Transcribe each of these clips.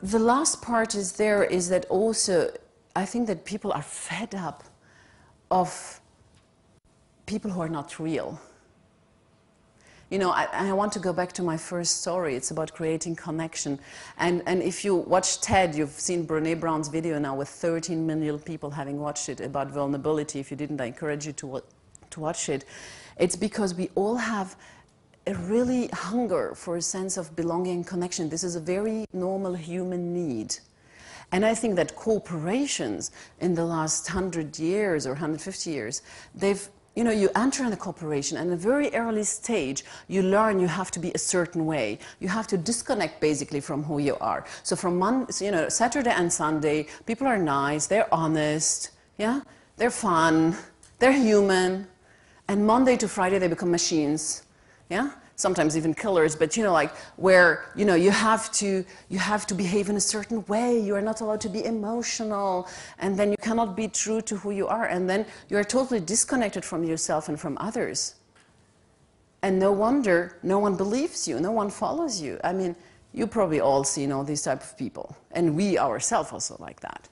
The last part is that also, I think that people are fed up of people who are not real. You know, I want to go back to my first story. It's about creating connection. And if you watch TED, you've seen Brené Brown's video now with 13 million people having watched it about vulnerability. If you didn't, I encourage you to watch it. It's because we all have a really hunger for a sense of belonging and connection. This is a very normal human need. And I think that corporations in the last 100 years or 150 years, they've, you know, you enter in a corporation and at a very early stage, you learn you have to be a certain way. You have to disconnect basically from who you are. So from Saturday and Sunday, people are nice, they're honest, yeah? They're fun, they're human. And Monday to Friday, they become machines, yeah? Sometimes even killers, but you know, like where you have to behave in a certain way. You are not allowed to be emotional, and then you cannot be true to who you are, and then you are totally disconnected from yourself and from others. And no wonder no one believes you, no one follows you. I mean, you probably all seen all these type of people, and we ourselves also like that.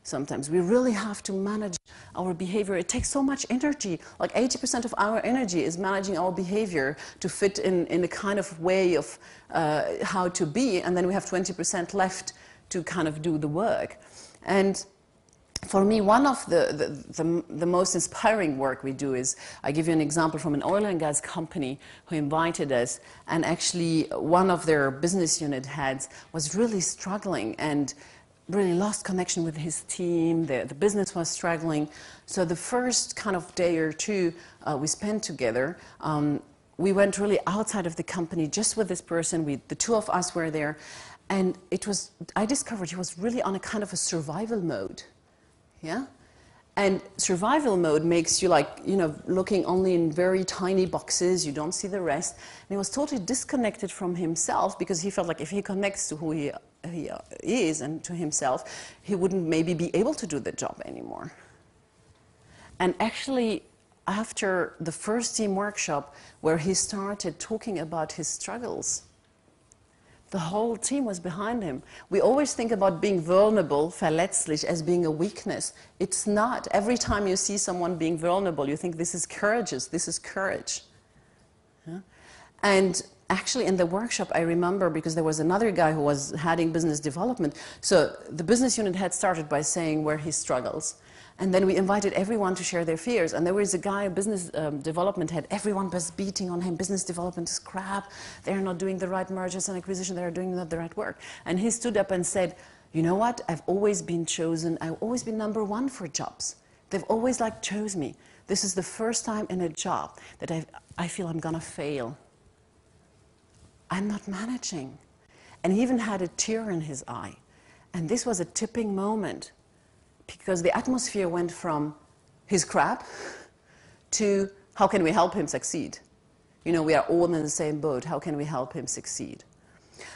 Sometimes we really have to manage our behavior. It takes so much energy. Like 80% of our energy is managing our behavior to fit in a kind of way of how to be, and then we have 20% left to kind of do the work. And for me, one of the most inspiring work we do is, I give you an example from an oil and gas company who invited us, and actually one of their business unit heads was really struggling and really lost connection with his team. The business was struggling. So the first kind of day or two we spent together, we went really outside of the company just with this person. The two of us were there, and I discovered he was really on a kind of a survival mode. Yeah? And survival mode makes you looking only in very tiny boxes. You don't see the rest. And he was totally disconnected from himself because he felt like if he connects to who he is and to himself, he wouldn't maybe be able to do the job anymore. And actually, after the first team workshop where he started talking about his struggles, the whole team was behind him. We always think about being vulnerable, verletzlich, as being a weakness. It's not. Every time you see someone being vulnerable, you think this is courageous, this is courage. Yeah? And actually in the workshop, I remember, because there was another guy who was heading business development, so the business unit had started by saying where he struggles. And then we invited everyone to share their fears. And there was a guy, a business development head, everyone was beating on him. Business development is crap. They're not doing the right mergers and acquisition. They're doing not the right work. And he stood up and said, you know what? I've always been chosen. I've always been #1 for jobs. They've always chose me. This is the first time in a job that I feel I'm going to fail. I'm not managing. And he even had a tear in his eye. And this was a tipping moment, because the atmosphere went from his crap to how can we help him succeed? You know, we are all in the same boat. How can we help him succeed?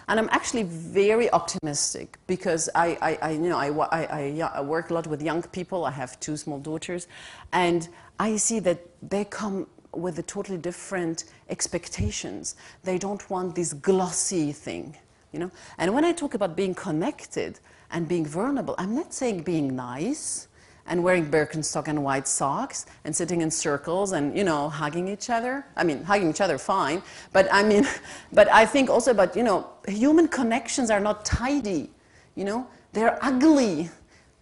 And I'm actually very optimistic because I work a lot with young people. I have 2 small daughters, and I see that they come with a totally different expectations. They don't want this glossy thing, you know. And when I talk about being connected and being vulnerable, I'm not saying being nice and wearing Birkenstock and white socks and sitting in circles and, you know, hugging each other. I mean, hugging each other, fine. But I mean, but I think also about, you know, human connections are not tidy, you know. They're ugly,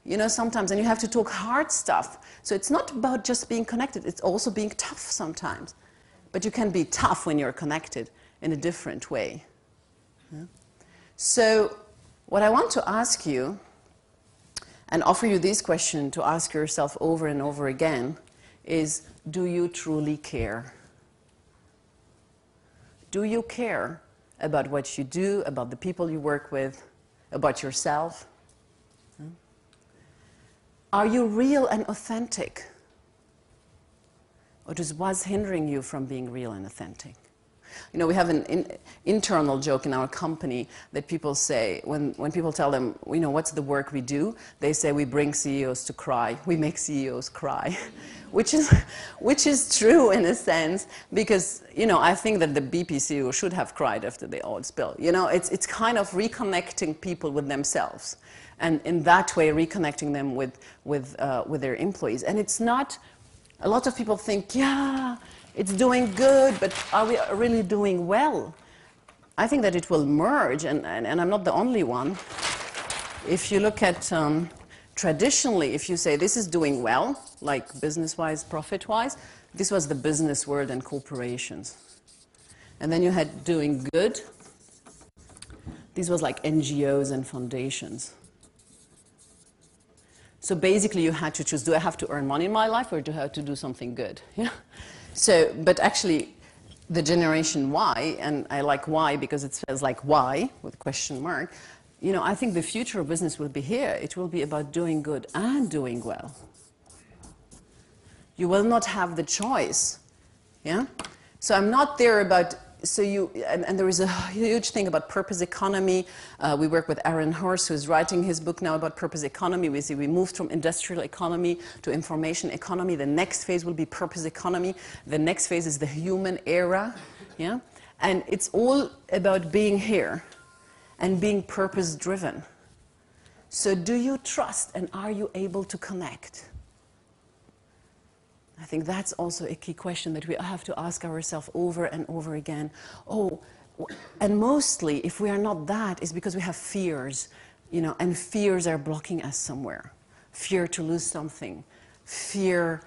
you know, sometimes, and you have to talk hard stuff. So it's not about just being connected. It's also being tough sometimes. But you can be tough when you're connected in a different way. Yeah? So what I want to ask you, and offer you this question to ask yourself over and over again, is, do you truly care? Do you care about what you do, about the people you work with, about yourself? Are you real and authentic? Or just what's hindering you from being real and authentic? You know, we have an internal joke in our company that people say, when people tell them, you know, what's the work we do, they say we bring CEOs to cry, we make CEOs cry, which is true in a sense, because, you know, I think that the BP CEO should have cried after the oil spill. You know, it's kind of reconnecting people with themselves, and in that way reconnecting them with their employees. And it's not, a lot of people think, yeah, it's doing good, but are we really doing well? I think that it will merge, and I'm not the only one. If you look at traditionally, if you say this is doing well, like business-wise, profit-wise, this was the business world and corporations. And then you had doing good. This was like NGOs and foundations. So basically you had to choose, do I have to earn money in my life or do I have to do something good? Yeah. So, but actually the generation Y, and I like Y because it says like why with a question mark, you know, I think the future of business will be here. It will be about doing good and doing well. You will not have the choice. Yeah. So I'm not there about, so you, and there is a huge thing about purpose economy. We work with Aaron Horst, who's writing his book now about purpose economy. We see we moved from industrial economy to information economy. The next phase will be purpose economy. The next phase is the human era. Yeah? And it's all about being here and being purpose driven. So do you trust and are you able to connect? I think that's also a key question that we have to ask ourselves over and over again. Oh, and mostly, if we are not that, it's because we have fears, you know, and fears are blocking us somewhere. Fear to lose something, fear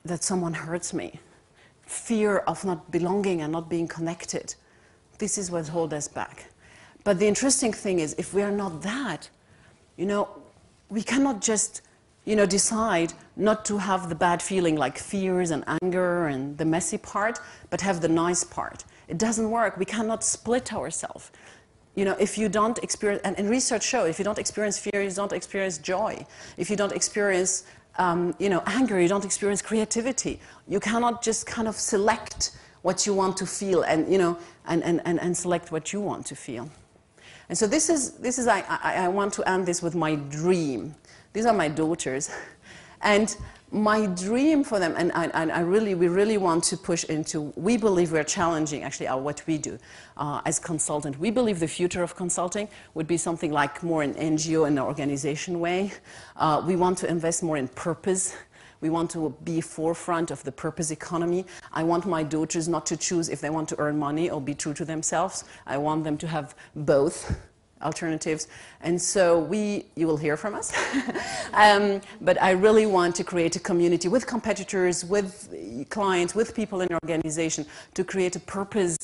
that someone hurts me, fear of not belonging and not being connected. This is what holds us back. But the interesting thing is, if we are not that, you know, we cannot just, you know, decide not to have the bad feeling like fears and anger and the messy part, but have the nice part. It doesn't work. We cannot split ourselves. You know, if you don't experience, and research shows, if you don't experience fear, you don't experience joy. If you don't experience, you know, anger, you don't experience creativity. You cannot just kind of select what you want to feel and, you know, and select what you want to feel. And so this is I want to end this with my dream. These are my daughters, and my dream for them, and we really want to push into, we believe we're challenging actually what we do as consultant. We believe the future of consulting would be something like more an NGO and an organization way. We want to invest more in purpose. We want to be forefront of the purpose economy. I want my daughters not to choose if they want to earn money or be true to themselves. I want them to have both alternatives. And so you will hear from us. But I really want to create a community with competitors, with clients, with people in the organization to create a purpose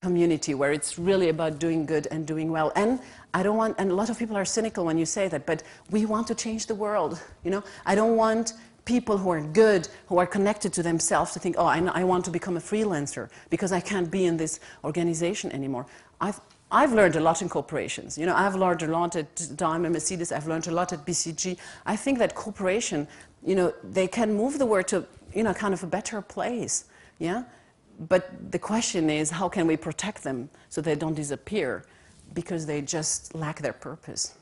community where it's really about doing good and doing well. And I don't want, and a lot of people are cynical when you say that, but we want to change the world. You know, I don't want people who are good, who are connected to themselves to think, oh, I want to become a freelancer because I can't be in this organization anymore. I've learned a lot in corporations. You know, I've learned a lot at Diamond Mercedes. I've learned a lot at BCG. I think that corporation, you know, they can move the world to, you know, kind of a better place. Yeah. But the question is, how can we protect them so they don't disappear because they just lack their purpose?